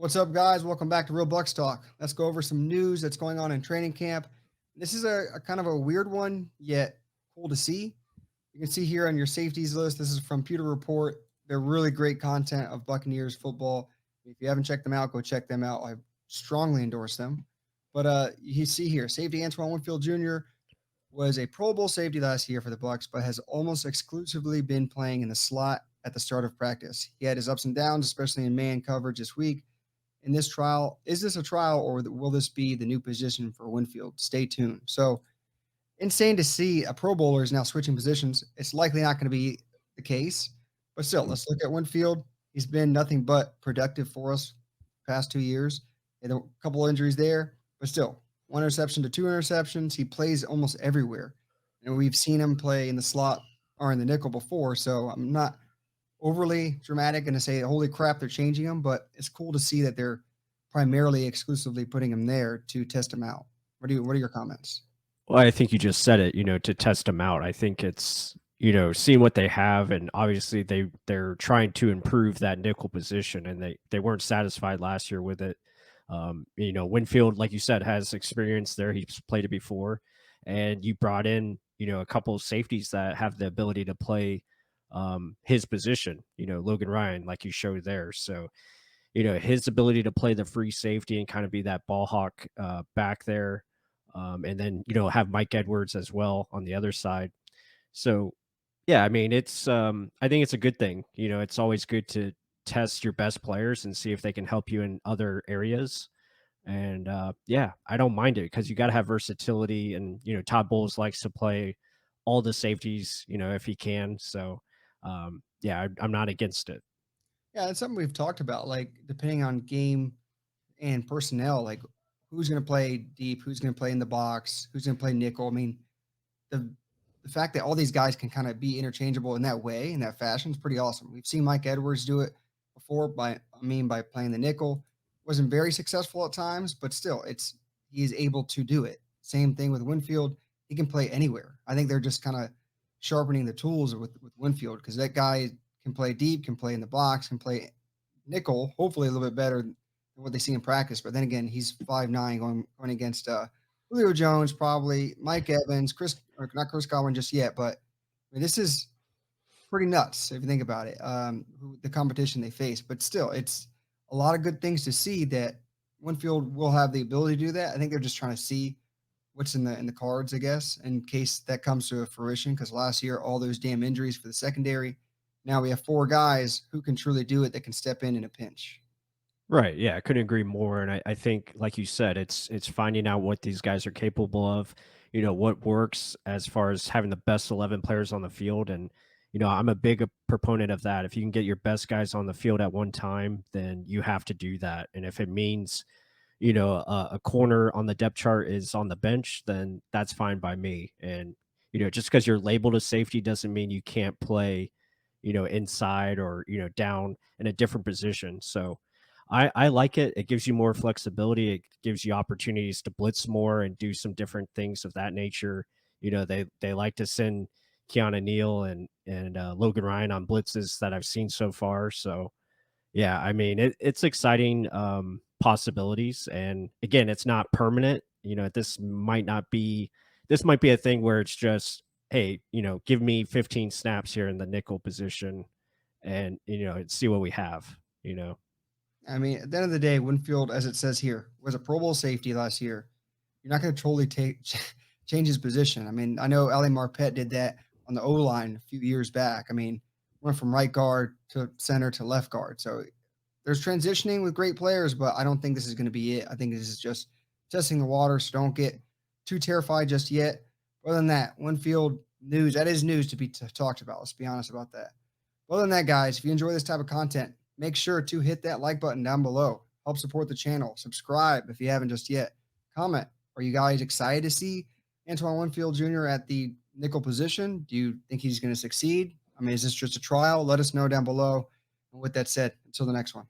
What's up, guys? Welcome back to Real Bucks Talk. Let's go over some news that's going on in training camp. This is a kind of a weird one, yet cool to see. You can see here on your safeties list, this is from Pewter Report. They're really great content of Buccaneers football. If you haven't checked them out, go check them out. I strongly endorse them. But you see here, safety Antoine Winfield Jr. was a Pro Bowl safety last year for the Bucs, but has almost exclusively been playing in the slot at the start of practice. He had his ups and downs, especially in man coverage this week in this trial. Is this a trial or will this be the new position for Winfield? Stay tuned. So insane to see a Pro Bowler is now switching positions. It's likely not going to be the case, but still, let's look at Winfield. He's been nothing but productive for us past 2 years. Had a couple injuries there, but still, one interception to two interceptions. He plays almost everywhere, and we've seen him play in the slot or in the nickel before. So I'm not overly dramatic and to say, holy crap, they're changing him, but it's cool to see that they're primarily exclusively putting him there to test him out. What are your comments? Well, I think you just said it, to test them out. I think it's, seeing what they have, and obviously they're trying to improve that nickel position, and they weren't satisfied last year with it. Winfield, like you said, has experience there. He's played it before, and you brought in, a couple of safeties that have the ability to play his position. Logan Ryan, like you showed there. So, his ability to play the free safety and kind of be that ball hawk back there, and then have Mike Edwards as well on the other side. So yeah, I mean I think it's a good thing. It's always good to test your best players and see if they can help you in other areas. And yeah, I don't mind it because you got to have versatility, and Todd Bowles likes to play all the safeties, if he can. So yeah, I'm not against it. Yeah, it's something we've talked about, like depending on game and personnel, like who's going to play deep, who's going to play in the box, who's going to play nickel. I mean, the the fact that all these guys can kind of be interchangeable in that way, in that fashion, is pretty awesome. We've seen Mike Edwards do it before by playing the nickel. Wasn't very successful at times, but still, it's he is able to do it. Same thing with Winfield. He can play anywhere. I think they're just kind of sharpening the tools with Winfield because that guy can play deep, can play in the box, can play nickel, hopefully a little bit better than what they see in practice. But then again, he's 5'9", going against Julio Jones, probably Mike Evans, Chris, or not Chris Godwin just yet, but I mean, this is pretty nuts if you think about it. The competition they face, but still, it's a lot of good things to see that Winfield will have the ability to do that. I think they're just trying to see what's in the cards, I guess, in case that comes to fruition. Because last year, all those damn injuries for the secondary. Now we have four guys who can truly do it that can step in a pinch. Right. Yeah, I couldn't agree more. And I think, like you said, it's finding out what these guys are capable of, what works as far as having the best 11 players on the field. And, I'm a big proponent of that. If you can get your best guys on the field at one time, then you have to do that. And if it means, a corner on the depth chart is on the bench, then that's fine by me. And, just because you're labeled a safety doesn't mean you can't play, inside or, down in a different position. So, I like it. It gives you more flexibility. It gives you opportunities to blitz more and do some different things of that nature. They like to send Keanu Neal and Logan Ryan on blitzes that I've seen so far. So yeah, I mean it's exciting possibilities. And again, it's not permanent. This might be a thing where it's just, hey, give me 15 snaps here in the nickel position and see what we have, you know. I mean, at the end of the day, Winfield, as it says here, was a Pro Bowl safety last year. You're not going to totally change his position. I mean, I know Ali Marpet did that on the O line a few years back. I mean, went from right guard to center to left guard. So there's transitioning with great players, but I don't think this is going to be it. I think this is just testing the water. So don't get too terrified just yet. Other than that, Winfield news, that is news to be talked about. Let's be honest about that. Other than that, guys, if you enjoy this type of content, make sure to hit that like button down below. Help support the channel. Subscribe if you haven't just yet. Comment. Are you guys excited to see Antoine Winfield Jr. at the nickel position? Do you think he's going to succeed? I mean, is this just a trial? Let us know down below. And with that said, until the next one.